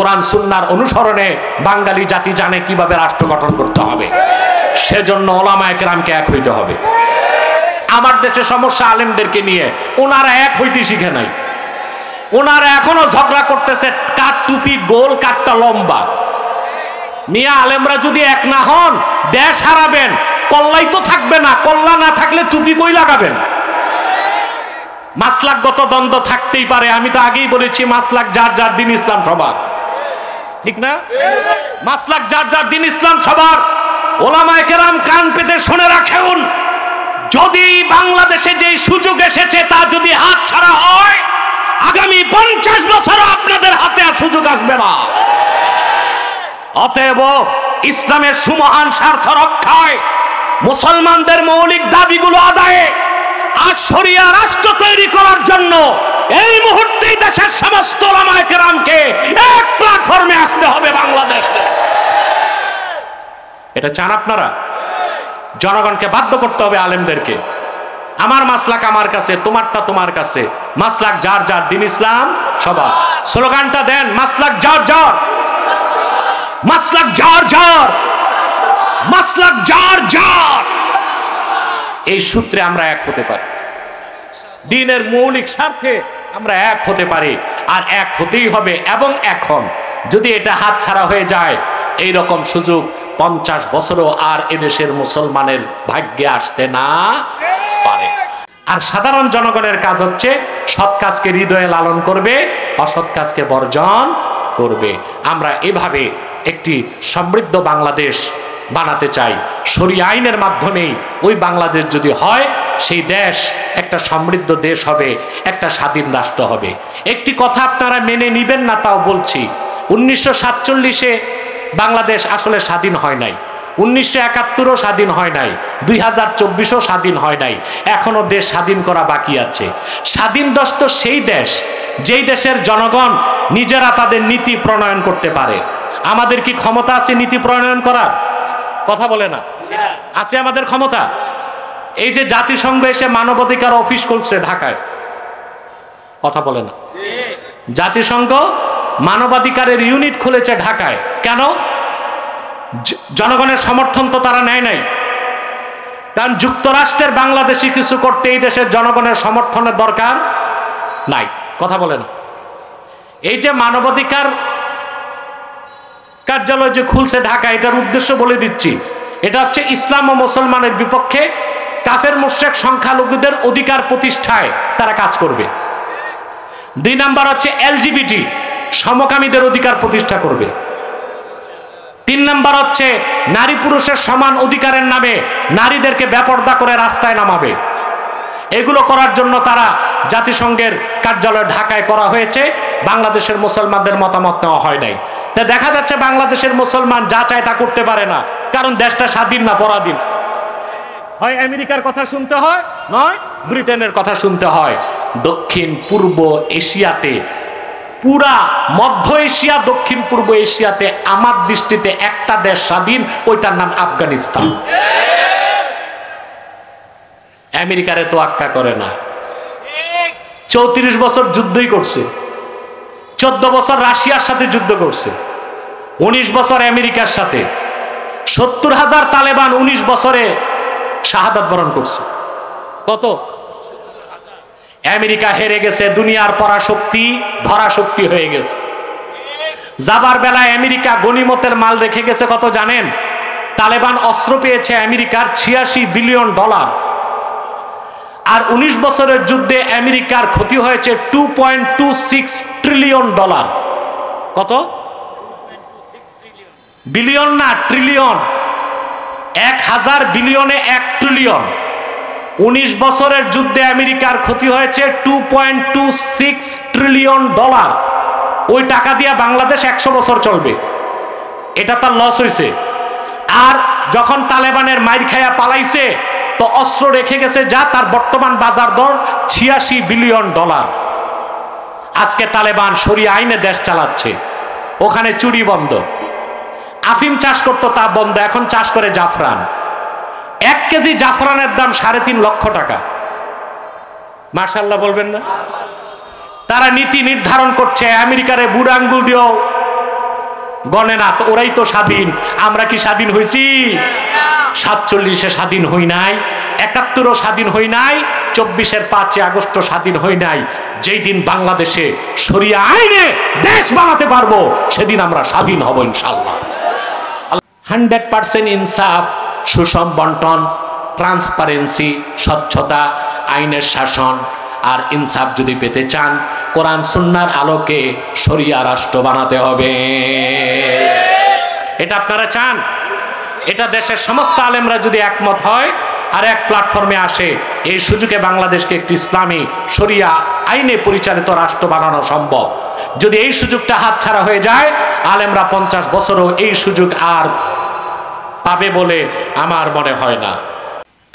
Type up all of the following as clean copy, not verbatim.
কোরআন সুন্নাহর অনুসরণে বাঙালি জাতি জানে কিভাবে রাষ্ট্র গঠন করতে হবে। সেজন্য ওলামায়ে কেরামকে এক হইতে হবে। আমার দেশে সমস্যা আলেমদেরকে নিয়ে, ওনারা এক হইতে শিখে নাই। ওনারা এখনো ঝগড়া করতেছে কার টুপি গোল কারটা লম্বা। মিয়া আলেমরা যদি এক না হন দেশ হারাবেন, কল্লাই তো থাকবে না। কল্লা না থাকলে টুপি কই লাগাবেন? মাসলাকগত দ্বন্দ্ব থাকতেই পারে, আমি তো আগেই বলেছি মাসলাক যার যার দিন ইসলাম সবার, ঠিক না? মাসলাক যার যার দিন ইসলাম সবার। ওলামায়ে কেরাম কান পেতে শুনে রাখুন, যদি বাংলাদেশে যে সুযোগ এসেছে তা যদি হাতছাড়া হয়, আগামী 50 বছর আপনাদের হাতে আর সুযোগ আসবে না। অতএব ইসলামের সুমহান স্বার্থ রক্ষায়, মুসলমানদের মৌলিক দাবিগুলো আদায়ে আর শরিয়া রাষ্ট্র তৈরি করার জন্য এই মুহূর্তেই দেশের সমস্ত ওলামায়ে কেরামকে এক প্ল্যাটফর্মে আসতে হবে বাংলাদেশে। এটা চান আপনারা? জনগণকে বাধ্য করতে হবে আলেমদেরকে, আমার মাসলাক আমার কাছে, তোমারটা তোমার কাছে। মাসলাক যার যার, দিন ইসলাম সবার। স্লোগানটা দেন, মাসলাক যার যার, মাসলাক যার যার, মাসলাক যার যার। এই সূত্রে আমরা এক হতে পারি, দ্বীনের মৌলিক স্বার্থে আমরা এক হতে পারি, আর এক হতেই হবে। এবং এখন যদি এটা হাতছাড়া হয়ে যায়, এই রকম সুযোগ 50 বছরও আর এদেশের মুসলমানের ভাগ্যে আসতে না পারে। আর সাধারণ জনগণের কাজ হচ্ছে সৎ কাজকে হৃদয়ে লালন করবে, অসৎ কাজকে বর্জন করবে। আমরা এভাবে একটি সমৃদ্ধ বাংলাদেশ বানাতে চাই। শরিয়া আইনের মাধ্যমেই ওই বাংলাদেশ যদি হয়, সেই দেশ একটা সমৃদ্ধ দেশ হবে, একটা স্বাধীন রাষ্ট্র হবে। একটি কথা আপনারা মেনে নিবেন না তাও বলছি, 1947-এ বাংলাদেশ আসলে স্বাধীন হয় নাই, 1971-ও স্বাধীন হয় নাই, 2024-ও স্বাধীন হয় নাই। এখনো দেশ স্বাধীন করা বাকি আছে। স্বাধীন দেশ তো সেই দেশ যেই দেশের জনগণ নিজেরা তাদের নীতি প্রণয়ন করতে পারে। আমাদের কি ক্ষমতা আছে নীতি প্রণয়ন করার? কথা বলে না, আছে আমাদের ক্ষমতা? এই যে জাতিসংঘ এসে মানবাধিকার অফিস করছে ঢাকায়, কথা বলে না। জাতিসংঘ মানবাধিকারের ইউনিট খুলেছে ঢাকায়, কেন? জনগণের সমর্থন তো তারা নেয় নাই, কারণ যুক্তরাষ্ট্রের বাংলাদেশি কিছু করতে এই দেশের জনগণের সমর্থনের দরকার নাই। কথা বলে না। এই যে মানবাধিকার কার্যালয় যে খুলছে ঢাকা, এটার উদ্দেশ্য বলে দিচ্ছি, এটা হচ্ছে ইসলাম ও মুসলমানের বিপক্ষে কাফের মুশরিক সংখ্যালঘুদের অধিকার প্রতিষ্ঠায় তারা কাজ করবে। 2 নাম্বার হচ্ছে এলজিবিটি সমকামীদের অধিকার প্রতিষ্ঠা করবে। 3 নাম্বার হচ্ছে নারী পুরুষের সমান অধিকারের নামে নারীদেরকে বেপরদা করে রাস্তায় নামাবে। এগুলো করার জন্য তারা জাতিসংঘের কার্যালয় ঢাকায় করা হয়েছে। বাংলাদেশের মুসলমানদের মতামত নেওয়া হয় নাই। তা দেখা যাচ্ছে বাংলাদেশের মুসলমান যা চায় তা করতে পারে না, কারণ দেশটা স্বাধীন না পরাধীন। হয় আমেরিকার কথা শুনতে হয়, নয় ব্রিটেনের কথা শুনতে হয়। দক্ষিণ পূর্ব এশিয়াতে, পুরা মধ্য এশিয়া, দক্ষিণ পূর্ব এশিয়াতে আমার দৃষ্টিতে একটা দেশ স্বাধীন, ওইটার নাম আফগানিস্তান। আমেরিকারে তো আক্কা করে না, 34 বছর যুদ্ধই করছে, 14 বছর রাশিয়ার সাথে যুদ্ধ করছে, 19 বছর আমেরিকার সাথে, 70,000 তালেবান 19 বছরে শাহাদাত বরণ করছে। কত? আমেরিকা হেরে গেছে, দুনিয়ার পরাশক্তি ধরাশক্তি হয়ে গেছে। যাবার বেলায় আমেরিকা গনিমতের মাল রেখে গেছে কত জানেন? তালেবান অস্ত্র পেয়েছে আমেরিকার $86 বিলিয়ন, আর 19 বছরের যুদ্ধে আমেরিকার ক্ষতি হয়েছে $2.26 ট্রিলিয়ন। কত? বিলিয়ন না, ট্রিলিয়ন। 1000 বিলিয়নে 1 ট্রিলিয়ন। 19 বছরের যুদ্ধে আমেরিকার ক্ষতি হয়েছে $2.26 ট্রিলিয়ন। ওই টাকা দিয়ে বাংলাদেশ 100 বছর চলবে, এটা তার লস হয়েছে। আর যখন তালেবানের মাইর খায়া পালাইছে, তো অস্ত্র রেখে গেছে যা, তার বর্তমান বাজার দর $86 বিলিয়ন। আজকে তালেবান শরিয়া আইনে দেশ চালাচ্ছে, ওখানে চুরি বন্ধ, আফিম চাষ করতো তা বন্ধ, এখন চাষ করে জাফরান। 1 কেজি জাফরানের দাম 3.5 লক্ষ টাকা। মাশাআল্লাহ বলবেন না? তারা নীতি নির্ধারণ করছে, আমেরিকারে বুড়ো আঙ্গুল দিয়েও গণে না, তো ওরাই তো স্বাধীন। আমরা কি স্বাধীন হয়েছি? 47-এ স্বাধীন হই নাই, 71-ও স্বাধীন হই নাই, 24-এর 5 আগস্ট স্বাধীন হই নাই। যেই দিন বাংলাদেশে শরিয়া আইনে দেশ বানাতে পারবো সেদিন আমরা স্বাধীন হব ইনশাআল্লাহ। 100% ইনসাফ, সুষম বন্টন, ট্রান্সপারেন্সি, স্বচ্ছতা, আইনের শাসন আর ইনসাফ যদি পেতে চান, কোরআন সুন্নাহর আলোকে শরিয়া রাষ্ট্র বানাতে হবে। এটা আপনারা চান? এটা দেশের সমস্ত আলেমরা যদি একমত হয় আর এক প্ল্যাটফর্মে আসে, এই সুযোগে বাংলাদেশকে একটি ইসলামী শরিয়া আইনে পরিচালিত রাষ্ট্র বানানো সম্ভব। যদি এই সুযোগটা হাতছাড়া হয়ে যায়, আলেমরা 50 বছরও এই সুযোগ আর পাবে বলে আমার মনে হয় না।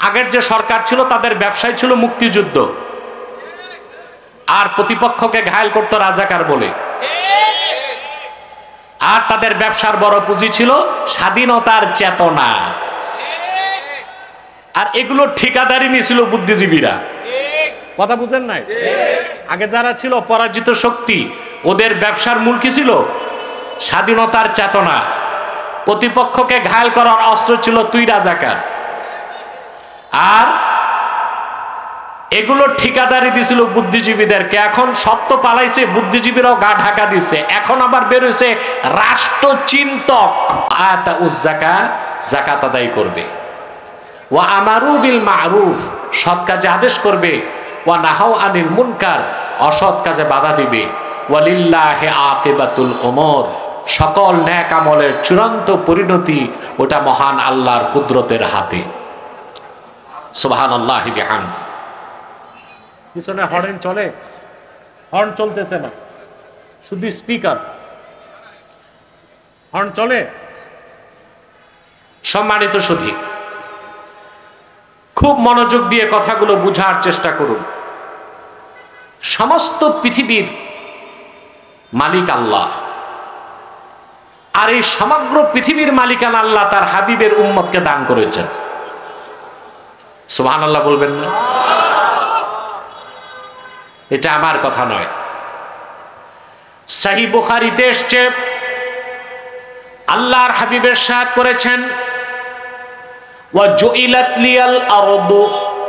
আগের যে সরকার ছিল তাদের ব্যবসায় ছিল মুক্তিযুদ্ধ, আর প্রতিপক্ষকে ঘায়েল করত রাজাকার বলে, আর তাদের ব্যবসার বড় পুঁজি ছিল স্বাধীনতার চেতনা, আর এগুলো ঠিকাদারি নিয়েছিল বুদ্ধিজীবীরা। কথা বুঝেন নাই? আগে যারা ছিল পরাজিত শক্তি, ওদের ব্যবসার মূল কি ছিল? স্বাধীনতার চেতনা। প্রতিপক্ষকে ঘায়েল করার অস্ত্র ছিল তুই রাজাকার। আর এগুলো ঠিকাদারি দিছিল বুদ্ধিজীবীদেরকে। এখন সব তো পালাইছে, বুদ্ধিজীবীরাও গা ঢাকা দিছে। এখন আবার বের হইছে রাষ্ট্রচিন্তক। আতা উজ্জাকা, যাকাত আদায় করবে। ওয়া আমারু বিল মারুফ, সৎ কাজে আদেশ করবে। ওয়া নাহাউ আনিল মুনকার, অসৎ কাজে বাধা দিবে। ওয়ালিল্লাহি আকিবাতুল উমুর, সকল নেক আমলের চূড়ান্ত পরিণতি ওটা মহান আল্লাহর কুদরতের হাতে। সুবহানাল্লাহি বিহামদিহি। পিছনে হর্ন চলে? হর্ন চলতেছে না, শুধু স্পিকার। হর্ন চলে? সম্মানিত সুধী, খুব মনোযোগ দিয়ে কথাগুলো বুঝার চেষ্টা করুন। সমস্ত পৃথিবীর মালিক আল্লাহ, আর এই সমগ্র পৃথিবীর মালিকানা আল্লাহ তার হাবিবের উম্মতকে দান করেছেন। সুবহানাল্লাহ বলবেন না? এটা আমার কথা নয়, সহিহ বুখারীতে এসেছে, আল্লাহর হাবিব ইরশাদ করেছেন, ওয়া জুইলাত লিয়াল আরদু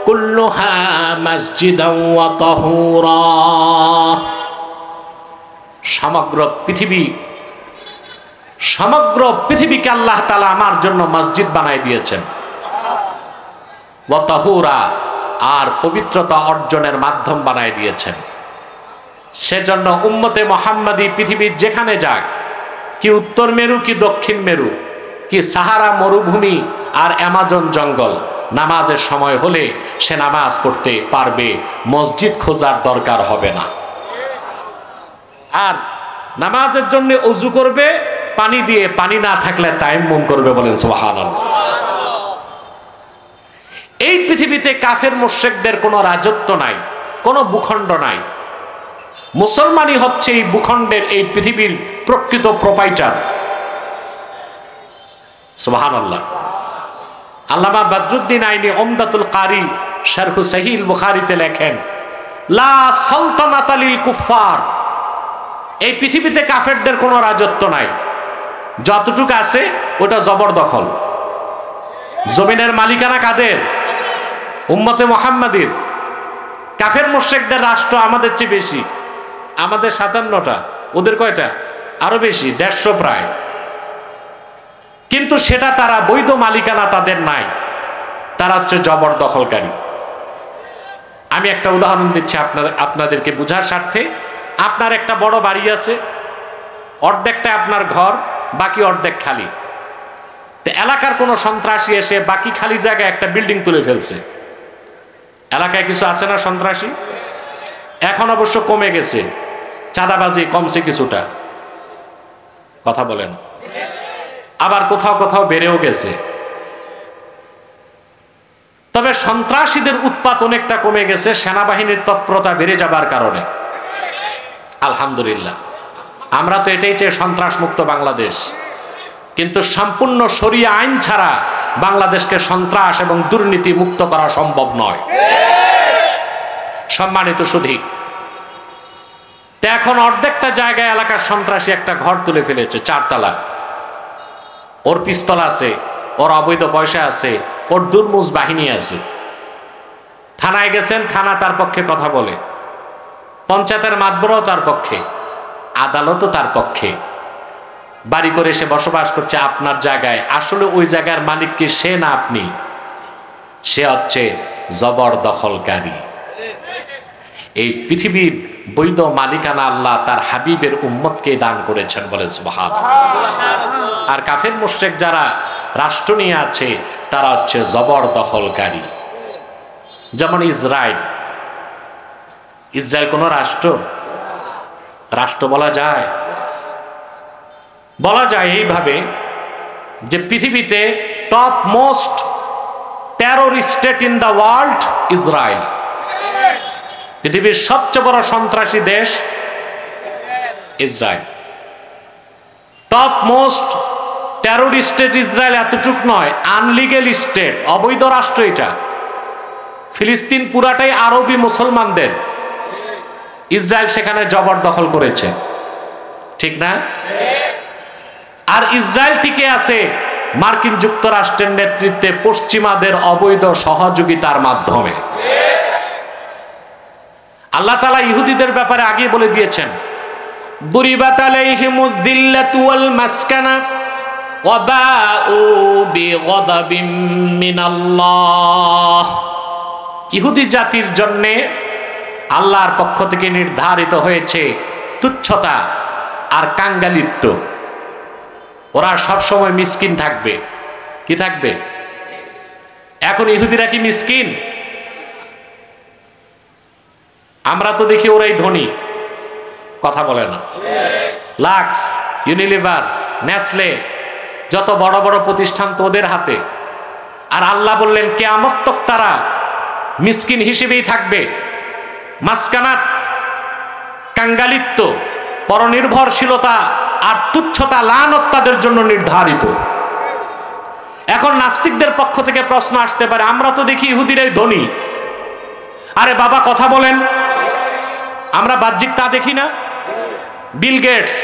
কুল্লুহা মাসজিদান ওয়া তাহুরা, সমগ্র পৃথিবীকে আল্লাহ তাআলা আমার জন্য মসজিদ বানায় দিয়েছেন। ওয়া তাহুরা, আর পবিত্রতা অর্জনের মাধ্যম বানায় দিয়েছেন। সেজন্য উম্মতে মুহাম্মাদি পৃথিবীর যেখানে যাক, কি উত্তর মেরু কি দক্ষিণ মেরু, কি সাহারা মরুভূমি আর অ্যামাজন জঙ্গল, নামাজের সময় হলে সে নামাজ পড়তে পারবে, মসজিদ খোঁজার দরকার হবে না। আর নামাজের জন্য ওযু করবে পানি দিয়ে, পানি না থাকলে তায়াম্মুম করবে। বলেন সুবহানাল্লাহ। এই পৃথিবীতে কাফের মুশরিকদের কোনো রাজত্ব নাই, কোনো ভূখণ্ড নাই। মুসলমানই হচ্ছে এই ভূখণ্ডের, এই পৃথিবীর প্রকৃত প্রোপাইটার। সুবহানাল্লাহ। আল্লামা বদরুদ্দিন আইনি উমদাতুল কারি শারহ সহিহ বুখারীতে লেখেন, লা সালতানাতা লিল কুফার, এই পৃথিবীতে কাফেরদের কোনো রাজত্ব নাই। যতটুকু আছে ওটা জবরদখল। জমিনের মালিকানা কাদের? উম্মতে মুহাম্মাদির। কাফের মুশরিকদের রাষ্ট্র আমাদের চেয়ে বেশি, আমাদের 57টা, ওদের কয়টা? আরো বেশি, 150 প্রায়। কিন্তু সেটা তারা বৈধ মালিকানা তাদের নাই, তারা হচ্ছে জবরদখলকারী। আমি একটা উদাহরণ দিচ্ছি আপনাদেরকে বোঝার স্বার্থে। আপনার একটা বড় বাড়ি আছে, অর্ধেকটা আপনার ঘর, বাকি অর্ধেক খালি। তো এলাকার কোনো সন্ত্রাসী এসে বাকি খালি জায়গায় একটা বিল্ডিং তুলে ফেলছে। এলাকায় কিছু আছে না সন্ত্রাসী? এখন অবশ্য কমে গেছে, চাঁদাবাজি কমছে কিছুটা, কথা বলেন। আবার কোথাও কোথাও বেড়েও গেছে। তবে সন্ত্রাসীদের উৎপাত অনেকটা কমে গেছে সেনাবাহিনীর তৎপরতা বেড়ে যাবার কারণে। আলহামদুলিল্লাহ, আমরা তো এটাই চাই, সন্ত্রাস মুক্ত বাংলাদেশ। কিন্তু সম্পূর্ণ শরিয়া আইন ছাড়া বাংলাদেশকে সন্ত্রাস এবং দুর্নীতি মুক্ত করা সম্ভব নয়। সম্মানিত সুধী, এখন অর্ধেকটা জায়গায় এলাকার সন্ত্রাসী একটা ঘর তুলে ফেলেছে, 4 তলা। ওর পিস্তল আছে, ওর অবৈধ পয়সা আছে, ওর দুর্মুজ বাহিনী আছে। থানায় গেছেন, থানা তার পক্ষে কথা বলে, পঞ্চায়েতের মাতবরও তার পক্ষে, আদালতও তার পক্ষে। বাড়ি করে সে বসবাস করছে আপনার জায়গায়। আসলে ওই জায়গার মালিক কি সে না আপনি? সে হচ্ছে জবরদখলকারী। এই পৃথিবীর বৈধ মালিকানা আল্লাহ তার হাবিবের উম্মতকে দান করেছেন, বলে সুবহানাল্লাহ। আর কাফের মুশরিক যারা রাষ্ট্র নিয়ে আছে তারা হচ্ছে জবরদখলকারী। যেমন ইসরায়েল। ইসরায়েল কোন রাষ্ট্র? রাষ্ট্র বলা যায়? বলা যায় এইভাবে যে পৃথিবীতে top most terror state in the world Israel. পৃথিবীর সবচেয়ে বড় সন্ত্রাসী দেশ Israel. Top most terror state Israel এতটুক নয়, আনলিগেল স্টেট, অবৈধ রাষ্ট্র এটা। ফিলিস্তিন পুরাটাই আরবি মুসলমানদের, ইসরায়েল সেখানে জবরদখল করেছে, ঠিক না? আর ইসরায়েল টিকে আছে মার্কিন যুক্তরাষ্ট্রের নেতৃত্বে পশ্চিমাদের অবৈধ সহযোগিতার মাধ্যমে। আল্লাহ তাআলা ইহুদিদের ব্যাপারে আগে বলে দিয়েছেন, দুরিবাত আলাইহিমুদ দিল্লাতু ওয়াল মাসকানা ওয়া বাউ বিগাদাবিম মিনাল্লাহ। ইহুদি জাতির জন্য আল্লাহর পক্ষ থেকে নির্ধারিত হয়েছে তুচ্ছতা আর কাঙ্গালিত্ব। ওরা সবসময় মিসকিন থাকবে। কি থাকবে? এখন ইহুদিরা কি মিসকিন? আমরা তো দেখি ওরাই ধনী, কথা বলে না। লাক্স, ইউনিলিভার, নেসলে, যত বড় বড় প্রতিষ্ঠান তো ওদের হাতে। আর আল্লাহ বললেন কিয়ামত তক তারা মিসকিন হিসেবেই থাকবে। মাসকানাত, কাঙ্গালিত্ব, পরনির্ভরশীলতা আর তুচ্ছতা, লানত তাদের জন্য নির্ধারিত। এখন নাস্তিকদের পক্ষ থেকে প্রশ্ন আসতে পারে, আমরা তো দেখি ইহুদিরাই ধনী। আরে বাবা কথা বলেন, আমরা বাহ্যিক তা দেখি না? বিল গেটস,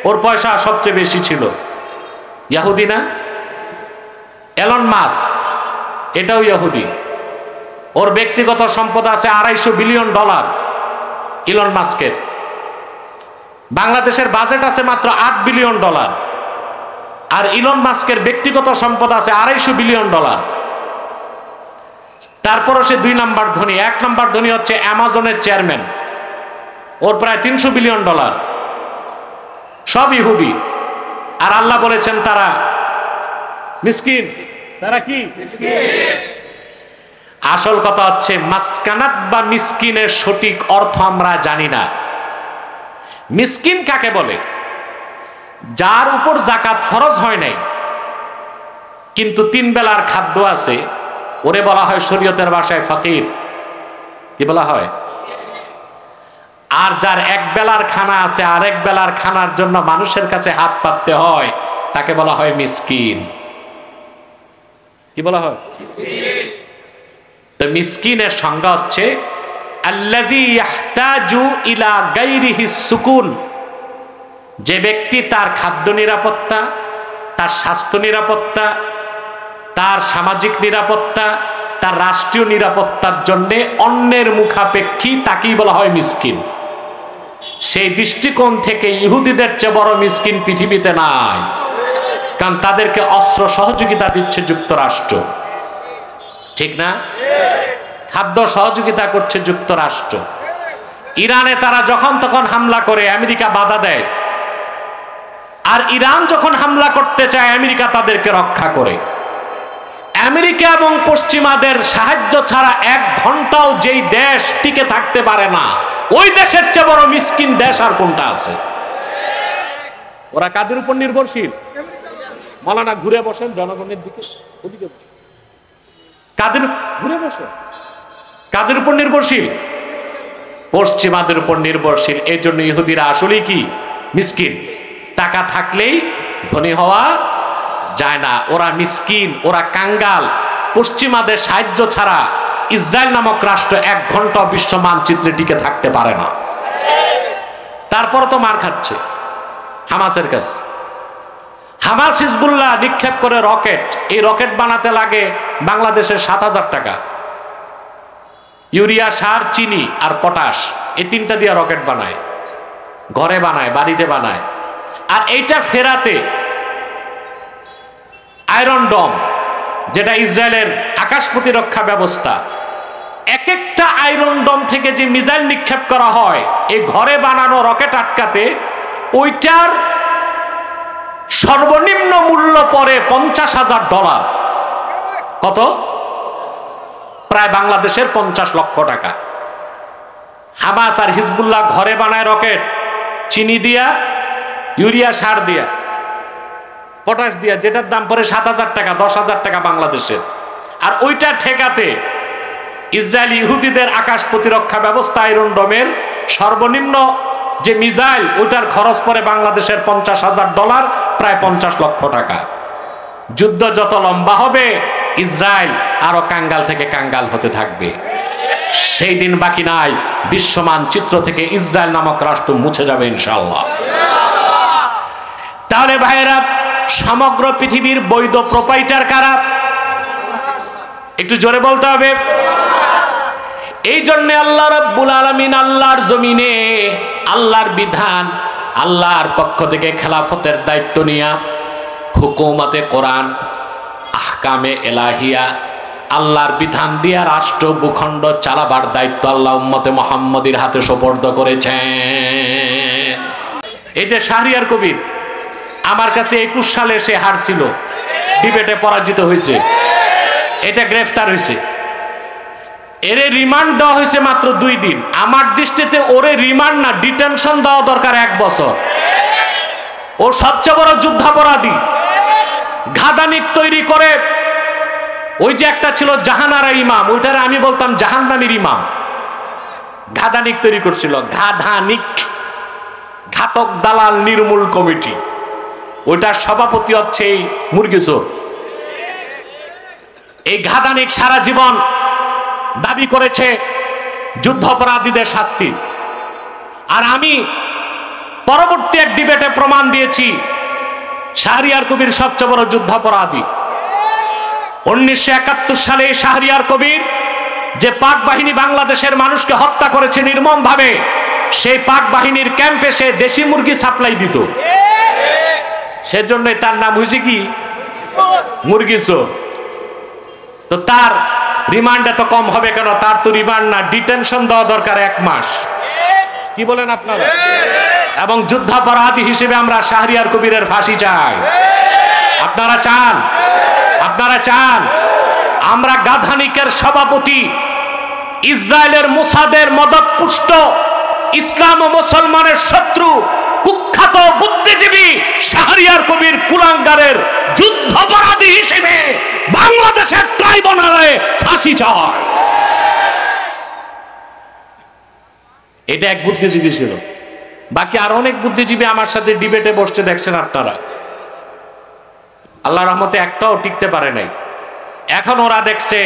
ওর পয়সা সবচেয়ে বেশি ছিল, ইহুদি না? এলন মাস্ক, এটাও ইহুদি। ওর ব্যক্তিগত সম্পদ আছে $250 বিলিয়ন ইলন মাস্কের। বাংলাদেশের বাজেট আছে মাত্র $8 বিলিয়ন। আর ইলন মাস্কের ব্যক্তিগত সম্পদ আছে $250 বিলিয়ন। তারপরও সে 2 নাম্বার ধনী। 1 নাম্বার ধনী হচ্ছে অ্যামাজনের চেয়ারম্যান, ওর প্রায় $300 বিলিয়ন। সব ইহুদি। আর আল্লাহ বলেছেন তারা মিসকিন। তারা কি মিসকিন? আসল কথা হচ্ছে মাসকানাত বা মিসকিনের সঠিক অর্থ আমরা জানি না। মিসকিন কাকে বলে? যার উপর যাকাত ফরজ হয় নাই কিন্তু 3 বেলার খাদ্য আছে, ওরে বলা হয় শরীয়তের ভাষায় ফকির। কি বলা হয়? আর যার 1 বেলার খানা আছে, আর 1 বেলার খানার জন্য মানুষের কাছে হাত পাততে হয়, তাকে বলা হয় মিসকিন। কি বলা হয়? তো মিসকিনের সংজ্ঞা হচ্ছে আল্লাযী ইয়াহতাজু ইলা গায়রিহি সুকুন, যে ব্যক্তি তার খাদ্য নিরাপত্তা, তার স্বাস্থ্য নিরাপত্তা, তার সামাজিক নিরাপত্তা, তার রাষ্ট্রীয় নিরাপত্তার জন্য অন্যের মুখাপেক্ষী, তাকেই বলা হয় মিসকিন। সেই দৃষ্টিকোণ থেকে ইহুদিদের চেয়ে বড় মিসকিন পৃথিবীতে নাই, কারণ তাদেরকে অস্ত্র সহযোগিতা দিচ্ছে যুক্তরাষ্ট্র, ঠিক না? খাদ্য সহযোগিতা করছে যুক্তরাষ্ট্র। ইরানে তারা যখন তখন হামলা করে, আমেরিকা বাধা দেয়। আর ইরান যখন হামলা করতে চায়, আমেরিকা তাদেরকে রক্ষা করে। আমেরিকা এবং পশ্চিমাদের সাহায্য ছাড়া 1 ঘন্টাও যেই দেশ টিকে থাকতে পারে না, ওই দেশের চেয়ে বড় মিসকিন দেশ আর কোনটা আছে? ওরা কাদের উপর নির্ভরশীল? মাওলানা ঘুরে বসেন জনগণের দিকে, ওদিকে বসেন। কাদের ঘুরে বসে? কাদের উপর নির্ভরশীল? পশ্চিমাদের উপর নির্ভরশীল। এই জন্য ইহুদিরা আসলেই কি মিসকিন। টাকা থাকলেই ধনী হওয়া যায় না। ওরা মিসকিন, ওরা কাঙ্গাল। পশ্চিমাদের সাহায্য ছাড়া ইসরায়েল নামক রাষ্ট্র 1 ঘন্টা বিশ্ব মানচিত্রে টিকে থাকতে পারে না। তারপর তো মার খাচ্ছে হামাসের কাছে। হামাস হিজবুল্লাহ নিক্ষেপ করে রকেট, এই রকেট বানাতে লাগে বাংলাদেশের 7,000 টাকা। ইউরিয়া, সার, চিনি আর পটাশ, এই তিনটা দিয়ে রকেট বানায়, ঘরে বানায়, বাড়িতে বানায়। আর এইটা ফেরাতে আয়রন ডম, যেটা ইসরায়েলের আকাশ প্রতিরক্ষা ব্যবস্থা, এক একটা আয়রন ডম থেকে যে মিসাইল নিক্ষেপ করা হয় এই ঘরে বানানো রকেট আটকাতে, ওইটার সর্বনিম্ন মূল্য পড়ে $50,000। কত? প্রায় বাংলাদেশের 50 লক্ষ টাকা। হামাস আর হিজবুল্লাহ ঘরে বানায় রকেট, চিনি দিয়া, ইউরিয়া, সার দিয়া, পটাশ দিয়া, যেটার দাম পড়ে 7,000 টাকা, 10,000 টাকা বাংলাদেশের। আর ওইটা ঠেকাতে ইসরায়েল ইহুদিদের আকাশ প্রতিরক্ষা ব্যবস্থা আয়রন ডোমের সর্বনিম্ন যে মিসাইল, ওইটার খরচ পড়ে বাংলাদেশের $50,000, প্রায় 50 লক্ষ টাকা। যুদ্ধ যত লম্বা হবে ইসরায়েল আরো কাঙ্গাল থেকে কাঙ্গাল হতে থাকবে। সেই দিন বাকি নাই, বিশ্ব মানচিত্র থেকে ইসরায়েল নামক রাষ্ট্র মুছে যাবে ইনশাআল্লাহ। তাহলে ভাইয়েরা, সমগ্র পৃথিবীর বৈধ প্রোপাইটার কারা? একটু জোরে বলতে হবে। এই জন্য আল্লাহ রাব্বুল আলামিন আল্লাহর জমিনে আল্লাহর বিধান, আল্লাহর পক্ষ থেকে খেলাফতের দায়িত্ব নিয়া হুকুমতে কোরআন, আহকামে এলাহিয়া, আল্লাহর বিধান দিয়া রাষ্ট্র ভূখণ্ড চালাবার দায়িত্ব আল্লাহ উম্মতে মুহাম্মদীর হাতে সুপর্দ করেছেন। এই যে শাহরিয়ার কবির, আমার কাছে 21 সালে সে হারছিল, ডিবেটে পরাজিত হয়েছে, এটা গ্রেফতার হয়েছে, এরে রিমান্ড দেওয়া হয়েছে মাত্র 2 দিন। আমার দৃষ্টিতে ওরে রিমান্ড না, ডিটেনশন দেওয়া দরকার 1 বছর। ও সবচেয়ে বড় যুদ্ধাপরাধী। ঘাদানিক তৈরি করে, ওই যে একটা ছিল জাহানারা ইমাম, ওইটারে আমি বলতাম জাহান্নামীর ইমাম। ঘাদানিক তৈরি করছিল, ঘাদানিক, ঘাতক দালাল নির্মূল কমিটি। ওইটার সভাপতি হচ্ছে এই মুরগিচোর। এই ঘাদানিক সারা জীবন দাবি করেছে যুদ্ধাপরাধীদের শাস্তি। আর আমি পরবর্তী এক ডিবেটে প্রমাণ দিয়েছি শাহরিয়ার কবির সবচেয়ে বড় যুদ্ধাপরাধী। 1971 সালে শাহরিয়ার কবির যে পাক বাহিনী বাংলাদেশের মানুষকে হত্যা করেছে নির্মম ভাবে, সেই পাক বাহিনীর ক্যাম্পে সে দেশি মুরগি সাপ্লাই দিত। সেজন্য তার নাম হয়েছে কি মুরগিচোর। তো তার রিমান্ড এত কম হবে কেন? তার তো রিমান্ড না, ডিটেনশন দেওয়া দরকার 1 মাস। কি বলেন আপনারা? এবং যুদ্ধাপরাধী হিসেবে আমরা শাহরিয়ার কবিরের ফাঁসি চাই। আপনারা চান? আপনারা চান? আমরা গাধানিকের সভাপতি, ইসরায়েলের মোসাদের মদতপুষ্ট, ইসলাম ও মুসলমানের শত্রু, কুখ্যাত বুদ্ধিজীবী শাহরিয়ার কবির কুলাঙ্গারের যুদ্ধাপরাধী হিসেবে বাংলাদেশের ট্রাইব্যুনালে ফাঁসি চায়। এটা এক বুদ্ধিজীবী ছিল। বাকি আর অনেক বুদ্ধিজীবী আমার সাথে ডিবেটে বসতে দেখছেন আপনারা। আল্লাহর রহমতে একটাও টিকতে পারে নাই। এখন ওরা দেখছে।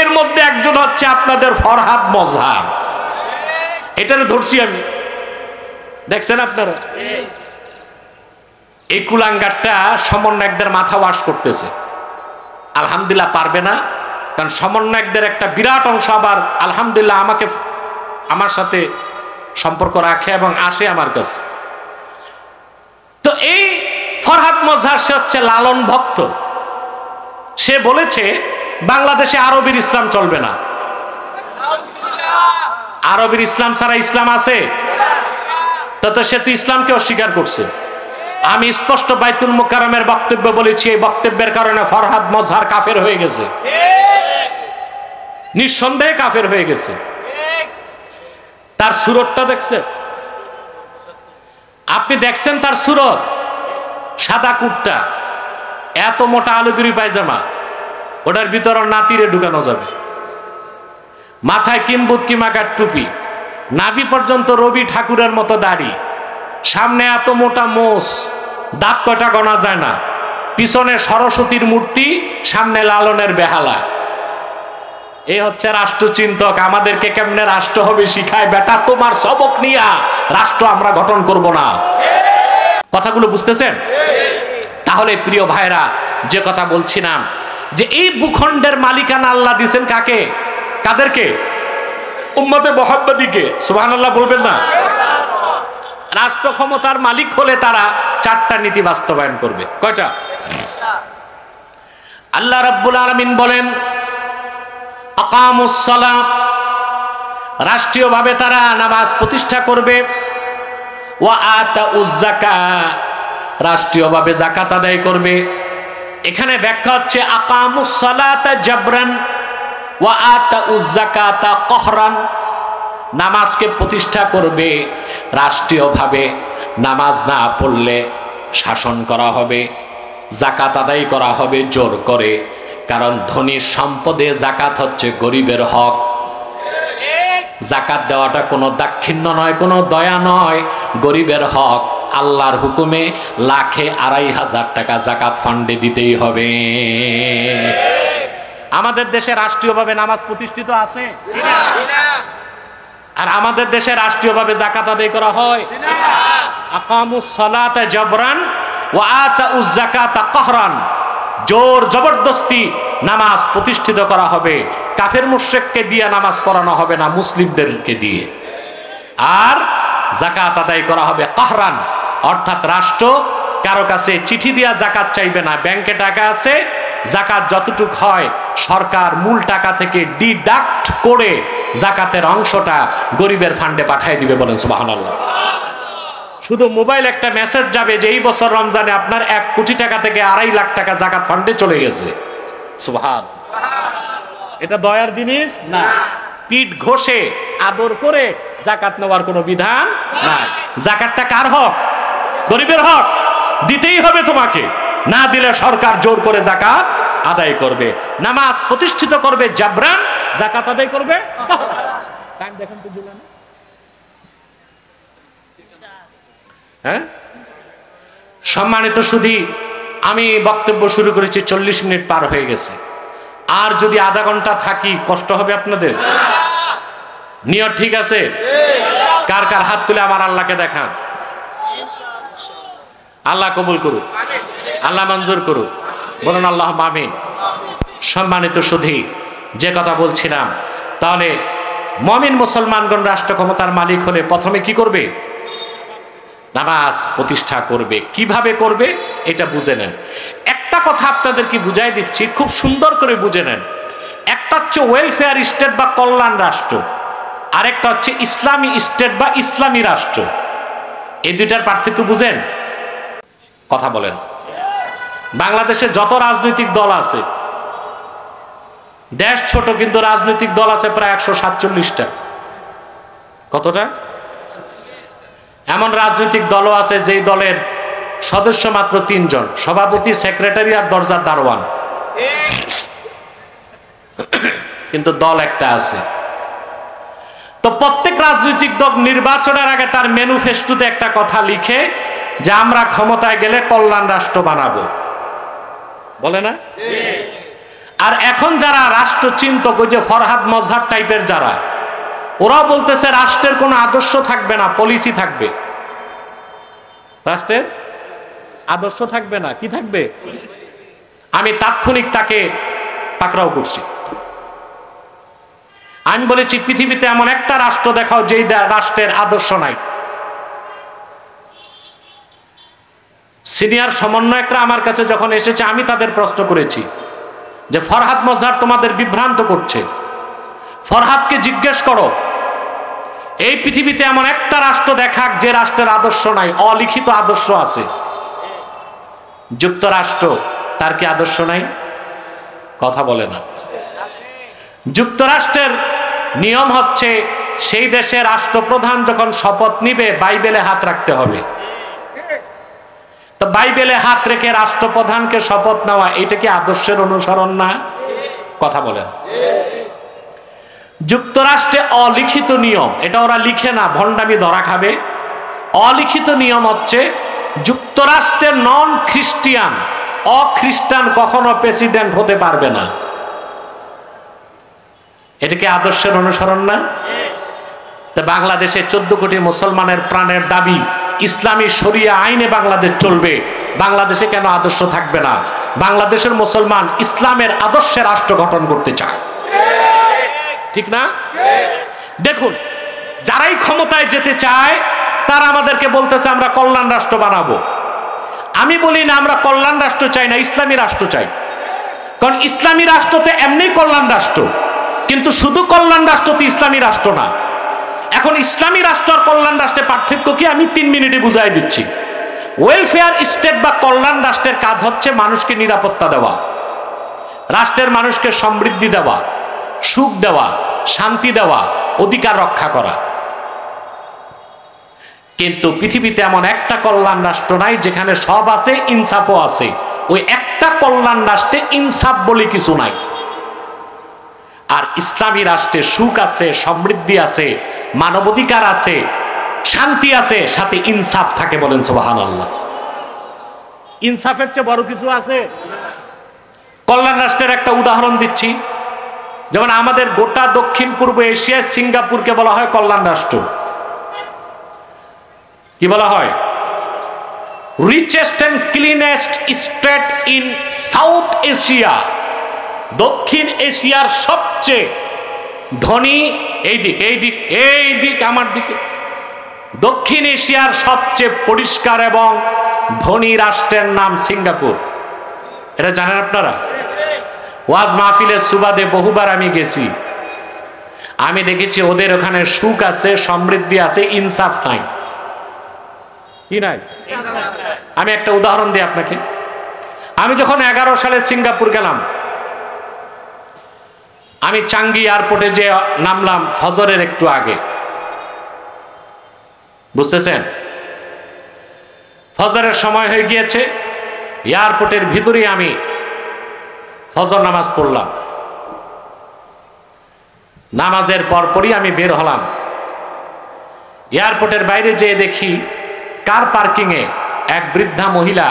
এর মধ্যে একজন হচ্ছে আপনাদের ফরহাদ মজহার। এটারে ধরছি আমি, দেখছেন আপনারা। এই কুলাঙ্গারটা সমন্বয়কদের মাথা ওয়াশ করতেছে। আলহামদুলিল্লাহ পারবে না, কারণ সমন্বয়কদের একটা বিরাট অংশ আবার আলহামদুলিল্লাহ আমার সাথে সম্পর্ক রাখে এবং আসে আমার কাছে। তো এই ফরহাদ মজহার সে হচ্ছে লালন ভক্ত। সে বলেছে বাংলাদেশে আরবের ইসলাম চলবে না। আরবের ইসলাম ছাড়া ইসলাম আছে? তো সে তো ইসলামকে অস্বীকার করছে। আমি স্পষ্ট বাইতুল মুকাররমের বক্তব্য বলেছি, এই বক্তব্যের কারণে ফরহাদ মজহার কাফের হয়ে গেছে, নিঃসন্দেহে কাফের হয়ে গেছে। তার সুরতটা দেখছেন? আপনি দেখছেন তার সুরত? সাদা কুর্তা, এত মোটা আলুগিরি পায়জামা, ওটার ভিতর নাতিরে ঢুকানো যাবে। মাথায় কিম্বুত কিমাকার টুপি, নাভি পর্যন্ত রবি ঠাকুরের মতো দাড়ি, সামনে এত মোটা মোষ, দাঁত কয়টা গোনা যায় না, পিছনে সরস্বতীর মূর্তি, সামনে লালনের বেহালা। এই হচ্ছে রাষ্ট্রচিন্তক। আমাদেরকে কেমনে রাষ্ট্র হবে শিখায়। বেটা তোমার সবক নিয়া রাষ্ট্র আমরা গঠন করব না। কথাগুলো বুঝতেছেন? তাহলে প্রিয় ভাইরা, যে কথা বলছিলাম যে এই ভূখণ্ডের মালিকানা আল্লাহ দিয়েছেন কাকে? কাদেরকে? উম্মতে মুহাম্মাদীকে। সুবহানাল্লাহ বলবেন না? রাষ্ট্র ক্ষমতার মালিক হলে তারা 4টা নীতি বাস্তবায়ন করবে। কয়টা? আল্লাহ রাব্বুল আলামিন বলেন আকামুস সালাত, রাষ্ট্রীয়ভাবে তারা নামাজ প্রতিষ্ঠা করবে। ওয়া আতাউজ যাকাত, রাষ্ট্রীয়ভাবে যাকাত আদায় করবে। এখানে ব্যাখ্যা হচ্ছে আকামুস সালাতা জাবরান ওয়া আতাউজ যাকাতা কহরান, নামাজকে প্রতিষ্ঠা করবে রাষ্ট্রীয়ভাবে, নামাজ না পড়লে শাসন করা হবে, যাকাত আদায় করা হবে জোর করে। কারণ ধনীর সম্পদে যাকাত হচ্ছে গরিবের হক। যাকাত দেওয়াটা কোনো দাক্ষিণ্য নয়, কোনো দয়া নয়, গরিবের হক। আল্লাহর হুকুমে লাখে 2,500 টাকা যাকাত ফান্ডে দিতেই হবে। আমাদের দেশে রাষ্ট্রীয়ভাবে নামাজ প্রতিষ্ঠিত আছে? আর আমাদের দেশে রাষ্ট্রীয়ভাবে যাকাত আদায় করা হয়? আকামুস সালাতা জাবরান ওয়া আতাউজ যাকাতা কহরান, জোর জবরদস্তি নামাজ প্রতিষ্ঠিত করা হবে। কাফের মুশরিককে দিয়ে নামাজ পড়ানো হবে না, মুসলিমদেরকে দিয়ে। আর যাকাত আদায় করা হবে কহরান, অর্থাৎ রাষ্ট্র কারো কাছে চিঠি দিয়া যাকাত চাইবে না। ব্যাংকে টাকা আছে, যাকাত যতটুক হয় সরকার মূল টাকা থেকে ডিডাক্ট করে যাকাতের অংশটা গরিবের ফান্ডে পাঠিয়ে দিবে। বলেন সুবহানাল্লাহ। শুধু মোবাইল একটা মেসেজ যাবে যে এই বছর রমজানে আপনার 1 কোটি টাকা থেকে 2.5 লাখ টাকা যাকাত ফান্ডে চলে গেছে। সুবহান। এটা দয়ার জিনিস না। পিঠ ঘষে আদর করে যাকাত নেওয়ার কোনো বিধান নাই। যাকাতটা কার হক? গরিবের হক। দিতেই হবে তোমাকে, না দিলে সরকার জোর করে যাকাত আদায় করবে। নামাজ প্রতিষ্ঠিত করবে জাবরান, যাকাত আদায় করবে। টাইম দেখেন তো জুলানে। হ্যাঁ, সম্মানিত সুধী, আমি বক্তব্য শুরু করেছি, 40 মিনিট পার হয়ে গেছে। আর যদি আধা ঘন্টা থাকি কষ্ট হবে আপনাদের? নিয়ত ঠিক আছে? কার কার হাত তুলে আমার আল্লাহকে দেখান। আল্লাহ কবুল করুক, আল্লাহ মঞ্জুর করুক। বলুন আল্লাহ আমিন। সম্মানিত সুধী, যে কথা বলছিলাম, তাহলে মুমিন মুসলমানগণ রাষ্ট্র ক্ষমতার মালিক হলে প্রথমে কি করবে? নামাজ প্রতিষ্ঠা করবে। কিভাবে করবে এটা বুঝে নেন। একটা কথা আপনাদেরকে বুঝাই দিচ্ছি, খুব সুন্দর করে বুঝে নেন। একটা হচ্ছে ওয়েলফেয়ার স্টেট বা কল্যাণ রাষ্ট্র, আরেকটা হচ্ছে ইসলামী স্টেট বা ইসলামী রাষ্ট্র। এই দুইটার পার্থক্য বুঝেন? কথা বলেন। বাংলাদেশে যত রাজনৈতিক দল আছে, দেশ ছোট কিন্তু রাজনৈতিক দল আছে প্রায় 147টা। কতটা? এমন রাজনৈতিক দলও আছে যেই দলের সদস্য মাত্র 3 জন, সভাপতি, সেক্রেটারি আর দরজার দারোয়ান, কিন্তু দল একটা আছে। তো প্রত্যেক রাজনৈতিক দল নির্বাচনের আগে তার ম্যানিফেস্টোতে একটা কথা লিখে যে আমরা ক্ষমতায় গেলে কল্যাণ রাষ্ট্র বানাবো, বলে না? আর এখন যারা রাষ্ট্র চিন্তক, ওই যে ফরহাদ মজহার টাইপের যারা, ওরাও বলতেছে রাষ্ট্রের কোনো আদর্শ থাকবে না, পলিসি থাকবে। রাষ্ট্রের আদর্শ থাকবে না, কি থাকবে? আমি তাৎক্ষণিক তাকে পাকড়াও করছি। আমি বলেছি পৃথিবীতে এমন একটা রাষ্ট্র দেখাও যেই রাষ্ট্রের আদর্শ নাই। সিনিয়র সমন্বয়করা আমার কাছে যখন এসেছে, আমি তাদের প্রশ্ন করেছি যে ফরহাদ মজহার তোমাদের বিভ্রান্ত করছে, ফরহাদকে জিজ্ঞেস করো এই পৃথিবীতে এমন একটা রাষ্ট্র দেখাক যে রাষ্ট্রের আদর্শ নাই, অলিখিত আদর্শ আছে। যুক্তরাষ্ট্র, তার কি আদর্শ নাই? কথা বলে না। যুক্তরাষ্ট্রের নিয়ম হচ্ছে সেই দেশের রাষ্ট্রপ্রধান যখন শপথ নিবে বাইবেলে হাত রাখতে হবে। তো বাইবেলে হাত রেখে রাষ্ট্রপ্রধানকে শপথ নেওয়া, এটা কি আদর্শের অনুসরণ না? কথা বলেন। যুক্তরাষ্ট্রে অলিখিত নিয়ম, এটা ওরা লিখে না, ভণ্ডামি ধরা খাবে। অলিখিত নিয়ম হচ্ছে যুক্তরাষ্ট্রের নন খ্রিস্টিয়ান, অখ্রিস্টান কখনো প্রেসিডেন্ট হতে পারবে না। এটা কি আদর্শের অনুসরণ না? তা বাংলাদেশে 14 কোটি মুসলমানের প্রাণের দাবি ইসলামী শরিয়া আইনে বাংলাদেশ চলবে, বাংলাদেশে কেন আদর্শ থাকবে না? বাংলাদেশের মুসলমান ইসলামের আদর্শে রাষ্ট্র গঠন করতে চায়, ঠিক না? দেখুন, যারাই ক্ষমতায় যেতে চায় তারা আমাদেরকে বলতেছে আমরা কল্যাণ রাষ্ট্র বানাবো। আমি বলি না, আমরা কল্যাণ রাষ্ট্র চাই না, ইসলামী রাষ্ট্র চাই। কারণ ইসলামী রাষ্ট্রতে এমনি কল্যাণ রাষ্ট্র, কিন্তু শুধু কল্যাণ রাষ্ট্রতে ইসলামী রাষ্ট্র না। এখন ইসলামী রাষ্ট্র আর কল্যাণ রাষ্ট্রের পার্থক্য কি আমি 3 মিনিটে বুঝাই দিচ্ছি। ওয়েলফেয়ার স্টেট বা কল্যাণ রাষ্ট্রের কাজ হচ্ছে মানুষকে নিরাপত্তা দেওয়া, রাষ্ট্রের মানুষকে সমৃদ্ধি দেওয়া, সুখ দেওয়া, শান্তি দেওয়া, অধিকার রক্ষা করা। কিন্তু পৃথিবীতে এমন একটা কল্যাণ রাষ্ট্র নাই যেখানে সব আছে, ইনসাফও আছে। ওই একটা কল্যাণ রাষ্ট্রে ইনসাফ বলে কিছু নাই। আর ইসলামী রাষ্ট্রে সুখ আছে, সমৃদ্ধি আছে, মানবাধিকার আছে, শান্তি আছে, সাথে ইনসাফ থাকে। বলেন সুবহানাল্লাহ। ইনসাফের চেয়ে বড় কিছু আছে? কল্যাণ রাষ্ট্রের একটা উদাহরণ দিচ্ছি। যেমন আমাদের গোটা দক্ষিণ পূর্ব এশিয়ায় সিঙ্গাপুরকে বলা হয় কল্যাণ রাষ্ট্র। কি বলা হয়? Richest and cleanest state in South Asia. দক্ষিণ এশিয়ার সবচেয়ে ধনী, এই দিক আমার দিকে, দক্ষিণ এশিয়ার সবচেয়ে পরিষ্কার এবং ধনী রাষ্ট্রের নাম সিঙ্গাপুর। এটা জানেন আপনারা? ওয়াজ মাহফিলের সুবাদে বহুবার আমি গেছি, আমি দেখেছি ওদের ওখানে সুখ আছে, সমৃদ্ধি আছে, ইনসাফ নাই। কি নাই? আমি একটা উদাহরণ দিই আপনাকে। আমি যখন 11 সালে সিঙ্গাপুর গেলাম, আমি চাঙ্গি এয়ারপোর্টে যে নামলাম ফজরের একটু আগে, বুঝতেছেন? ফজরের সময় হয়ে গিয়েছে, এয়ারপোর্টের ভিতরে আমি ফজর নামাজ পড়লাম। নামাজের পরপরই আমি বের হলাম। এয়ারপোর্টের বাইরে যেয়ে দেখি কার পার্কিং এ এক বৃদ্ধা মহিলা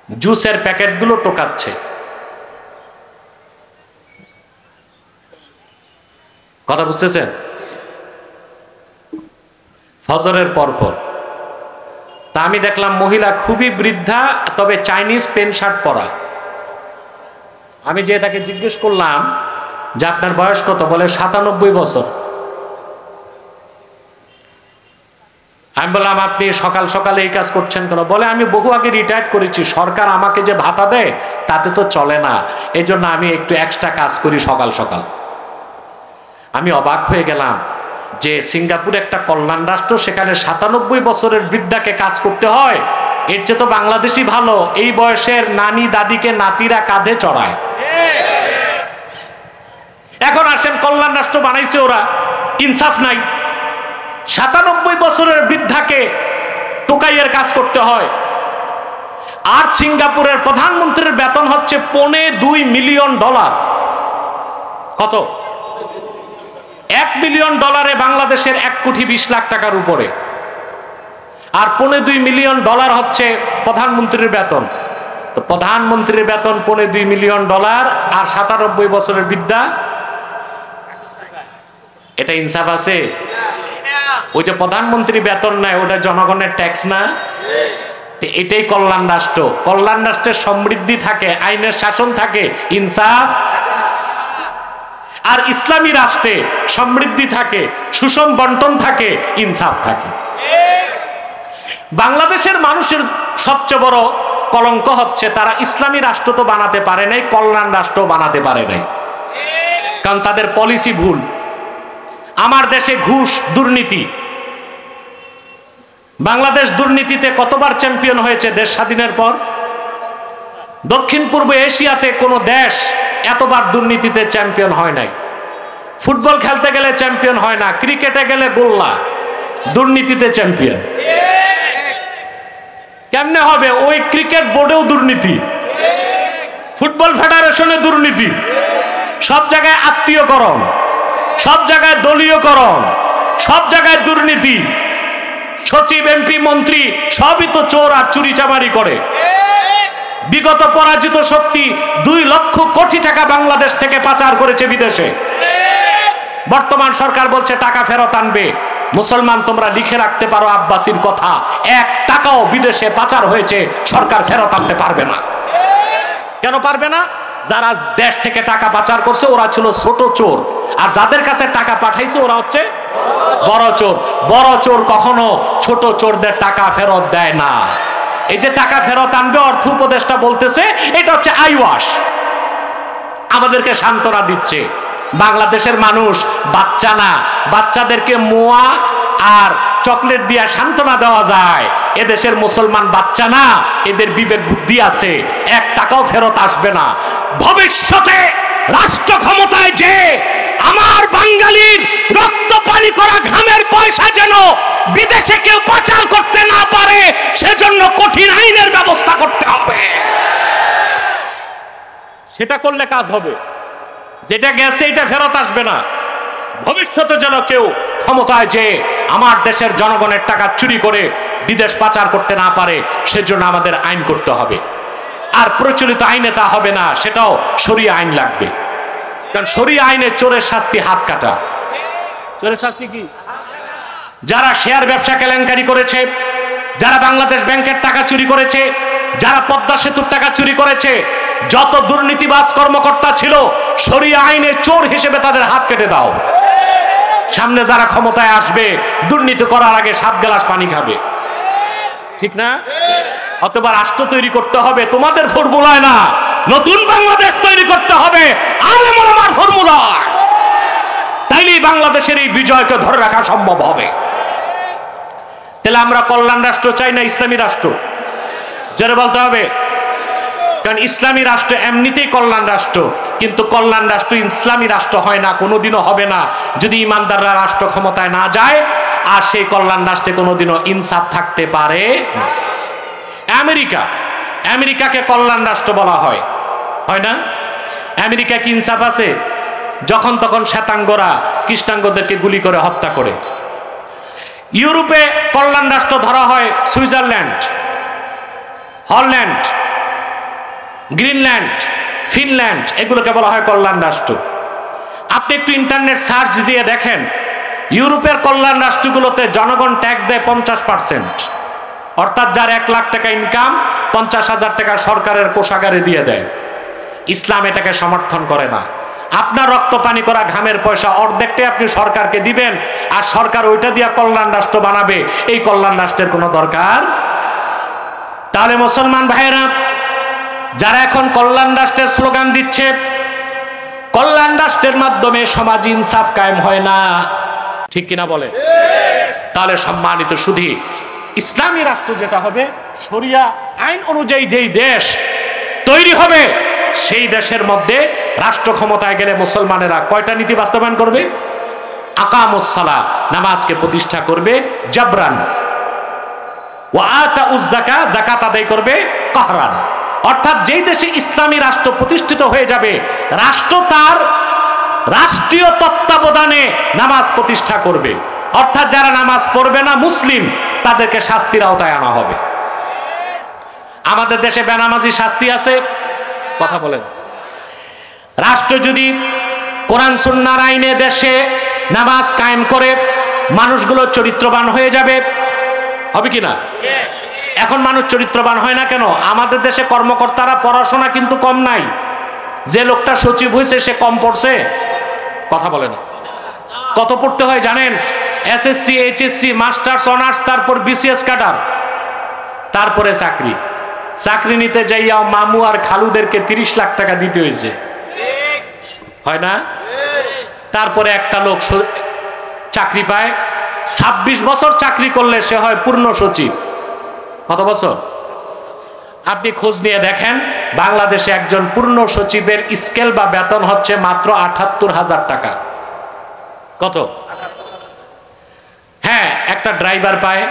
জুসের প্যাকেটগুলো টোকাচ্ছে। কথা বুঝতেছেন? ফজরের পরপর তা আমি দেখলাম মহিলা খুবই বৃদ্ধা, তবে চাইনিজ প্যান্ট শার্ট পরা। আমি যে তাকে জিজ্ঞেস করলাম যে আপনার বয়স কত? বলে 97 বছর। আমি বললাম আপনি সকাল সকালে এই কাজ করছেন কেন? বলে আমি বহু আগে রিটায়ার করেছি, সরকার আমাকে যে ভাতা দেয় তাতে তো চলে না, এই জন্য আমি একটু এক্সট্রা কাজ করি সকাল সকাল। আমি অবাক হয়ে গেলাম যে সিঙ্গাপুর একটা কল্যাণ রাষ্ট্র, সেখানে 97 বছরের বৃদ্ধাকে কাজ করতে হয়। এর চেয়ে তো বাংলাদেশই ভালো, এই বয়সের নানি দাদিকে নাতিরা কাঁধে চড়ায়। এখন আসেন, কল্যাণ রাষ্ট্র বানাইছে ওরা, ইনসাফ নাই। 97 বছরের বৃদ্ধাকে টোকাইয়ের কাজ করতে হয়। আর সিঙ্গাপুরের প্রধানমন্ত্রীর বেতন হচ্ছে $2.25 মিলিয়ন। কত? $1 মিলিয়ন বাংলাদেশের 1,20,00,000 টাকার উপরে। আর $2.25 মিলিয়ন হচ্ছে প্রধানমন্ত্রীর বেতন। তো প্রধানমন্ত্রীর বেতন $2.25 মিলিয়ন আর 97 বছরের বৃদ্ধা, এটা ইনসাফ আছে? ওই যে প্রধানমন্ত্রী বেতন নেয়, ওটা জনগণের ট্যাক্স না? এটাই কল্যাণ রাষ্ট্র। কল্যাণ রাষ্ট্রের সমৃদ্ধি থাকে, আইনের শাসন থাকে, ইনসাফ। আর ইসলামী রাষ্ট্রে সমৃদ্ধি থাকে, সুষম বন্টন থাকে, ইনসাফ থাকে। বাংলাদেশের মানুষের সবচেয়ে বড় কলঙ্ক হচ্ছে তারা ইসলামী রাষ্ট্র তো বানাতে পারে নাই, কল্যাণ রাষ্ট্র বানাতে পারে নাই, কারণ তাদের পলিসি ভুল। আমার দেশে ঘুষ, দুর্নীতি। বাংলাদেশ দুর্নীতিতে কতবার চ্যাম্পিয়ন হয়েছে দেশ স্বাধীনের পর? দক্ষিণ পূর্ব এশিয়াতে কোনো দেশ এতবার দুর্নীতিতে চ্যাম্পিয়ন হয় নাই। ফুটবল খেলতে গেলে চ্যাম্পিয়ন হয় না, ক্রিকেটে গেলে গোল্লা, দুর্নীতিতে চ্যাম্পিয়ন। কেমনে হবে? ওই ক্রিকেট বোর্ডেও দুর্নীতি, ফুটবল ফেডারেশনে দুর্নীতি, সব জায়গায় আত্মীয়করণ, সব জায়গায় দলীয়করণ, সব জায়গায় দুর্নীতি। সচিব, এমপি, মন্ত্রী সবই তো চোর আর চুরি চামারি করে। বিগত পরাজিত শক্তি 2 লক্ষ কোটি টাকা বাংলাদেশ থেকে পাচার করেছে বিদেশে। বর্তমান সরকার বলছে টাকা ফেরত আনবে। মুসলমান তোমরা লিখে রাখতে পারো আব্বাসীর কথা, 1 টাকাও বিদেশে পাচার হয়েছে সরকার ফেরত আনতে পারবে না। কেন পারবে না? যারা দেশ থেকে টাকা পাচার করছে ওরা ছিল ছোট চোর, আর যাদের কাছে টাকা পাঠাইছে ওরা হচ্ছে বড় চোর। বড় চোর কখনো ছোট চোরদের টাকা ফেরত দেয় না। এই যে টাকা ফেরত আনবে, অর্থ উপদেষ্টা বলতেছে এটা হচ্ছে আইওয়াশ, আমাদেরকে সান্ত্বনা দিচ্ছে। বাংলাদেশের মানুষ বাচ্চা না, বাচ্চাদেরকে মোয়া আর চকলেট দিয়া সান্ত্বনা দেওয়া যায়। এদেশের মুসলমান বাচ্চা না, এদের বিবেক বুদ্ধি আছে, 1 টাকাও ফেরত আসবে না। ভবিষ্যতে রাষ্ট্র ক্ষমতায় যে আমার বাঙালির রক্ত পানি করা ঘামের পয়সা যেন বিদেশে কেউ পাচার করতে না পারে, সেজন্য কঠিন আইনের ব্যবস্থা করতে হবে। সেটা করলে কাজ হবে। যেটা গেছে এটা ফেরত আসবে না। ভবিষ্যতে যেন কেউ ক্ষমতায় যে আমার দেশের জনগণের টাকা চুরি করে বিদেশ পাচার করতে না পারে, সেজন্য আমাদের আইন করতে হবে। আর প্রচলিত আইনে তা হবে না, সেটাও শরিয়া আইন লাগবে। কারণ শরিয়া আইনে চোরের শাস্তি হাত কাটা। চোরের শাস্তি কি? যারা শেয়ার ব্যবসা কেলেঙ্কারি করেছে, যারা বাংলাদেশ ব্যাংকের টাকা চুরি করেছে, যারা পদ্মা সেতুর টাকা চুরি করেছে, যত দুর্নীতিবাজ কর্মকর্তা ছিল, শরিয়া আইনে চোর হিসেবে তাদের হাত কেটে দাও। সামনে যারা ক্ষমতায় আসবে দুর্নীতি করার আগে 7 গ্লাস পানি খাবে, ঠিক না? অথবা রাষ্ট্র তৈরি করতে হবে তোমাদের ফর্মুলায় না, নতুন বাংলাদেশ তৈরি করতে হবে আলেম ওলামার ফর্মুলায়। তাইলেই বাংলাদেশের এই বিজয়কে ধরে রাখা সম্ভব হবে। তাহলে আমরা কল্যাণ রাষ্ট্র চাই না ইসলামী রাষ্ট্র? জোরে বলতে হবে। কারণ ইসলামী রাষ্ট্র এমনিতেই কল্যাণ রাষ্ট্র, কিন্তু কল্যাণ রাষ্ট্র ইসলামী রাষ্ট্র হয় না, কোনোদিনও হবে না যদি ইমানদাররা রাষ্ট্র ক্ষমতায় না যায়। আর সেই কল্যাণ রাষ্ট্রে কোনোদিনও ইনসাফ থাকতে পারে। আমেরিকাকে কল্যাণ রাষ্ট্র বলা হয়, হয় না? আমেরিকা কি ইনসাফ আছে? যখন তখন শ্বেতাঙ্গরা কৃষ্ণাঙ্গদেরকে গুলি করে হত্যা করে। ইউরোপে কল্যাণ রাষ্ট্র ধরা হয় সুইজারল্যান্ড, হল্যান্ড, গ্রিনল্যান্ড, ফিনল্যান্ড, এগুলোকে বলা হয় কল্যাণ রাষ্ট্র। আপনি একটু ইন্টারনেট সার্চ দিয়ে দেখেন, ইউরোপের কল্যাণ রাষ্ট্রগুলোতে জনগণ ট্যাক্স দেয় 50%, অর্থাৎ যার 1 লাখ টাকা ইনকাম 50,000 টাকা সরকারের কোষাগারে দিয়ে দেয়। ইসলাম এটাকে সমর্থন করে না। আপনার রক্ত পানি করা ঘামের পয়সা অর্ধেকটাই আপনি সরকারকে দিবেন, আর সরকার ওইটা দিয়ে কল্যাণ রাষ্ট্র বানাবে। এই কল্যাণ রাষ্ট্রের কোনো দরকার। তাহলে মুসলমান ভাইয়েরা, যারা এখন কল্যাণ রাষ্ট্রের স্লোগান দিচ্ছে, কল্যাণ রাষ্ট্রের মাধ্যমে সমাজ ইনসাফ কায়েম হয় না, ঠিক কিনা বলে? তাহলে সম্মানিত সুধী, ইসলামী রাষ্ট্র যেটা হবে, শরিয়া আইন অনুযায়ী যেই দেশ তৈরি হবে, সেই দেশের মধ্যে রাষ্ট্র ক্ষমতায় গেলে মুসলমানেরা কয়টা নীতি বাস্তবায়ন করবে? আকামুস সালাহ, নামাজকে প্রতিষ্ঠা করবে জাবরান, ওয়া আতাউজ যাকাত, যাকাত আদায় করবে কাহরান। অর্থাৎ যেই দেশে ইসলামী রাষ্ট্র প্রতিষ্ঠিত হয়ে যাবে, রাষ্ট্র তার রাষ্ট্রীয় তত্ত্বাবধানে নামাজ প্রতিষ্ঠা করবে। অর্থাৎ যারা নামাজ পড়বে না মুসলিম, তাদেরকে শাস্তির আওতায় আনা হবে। আমাদের দেশে বেনামাজি শাস্তি আছে? কথা বলেন। রাষ্ট্র যদি কোরআন সুন্নাহর আইনে দেশে নামাজ কায়েম করে, মানুষগুলো চরিত্রবান হয়ে যাবে, হবে কি না? এখন মানুষ চরিত্রবান হয় না কেন? আমাদের দেশে কর্মকর্তারা পড়াশোনা কিন্তু কম নাই। যে লোকটা সচিব হয়েছে সে কম পড়ছে? কথা বলে না। কত পড়তে হয় জানেন? এসএসসি, এইচএসসি, মাস্টার্স, অনার্স, তারপর বিসিএস ক্যাডার, তারপরে চাকরি। চাকরি নিতে যাইয়া মামু আর খালুদেরকে 30 লাখ টাকা দিতে হয়েছে, হয় না? তারপরে একটা লোক চাকরি পায়, 26 বছর চাকরি করলে সে হয় পূর্ণ সচিব। কত বছর? আপনি খোঁজ নিয়ে দেখেন, বাংলাদেশে একজন পূর্ণ সচিবের স্কেল বা বেতন হচ্ছে মাত্র 78,000 টাকা। কত? হ্যাঁ, একটা ড্রাইভার পায়,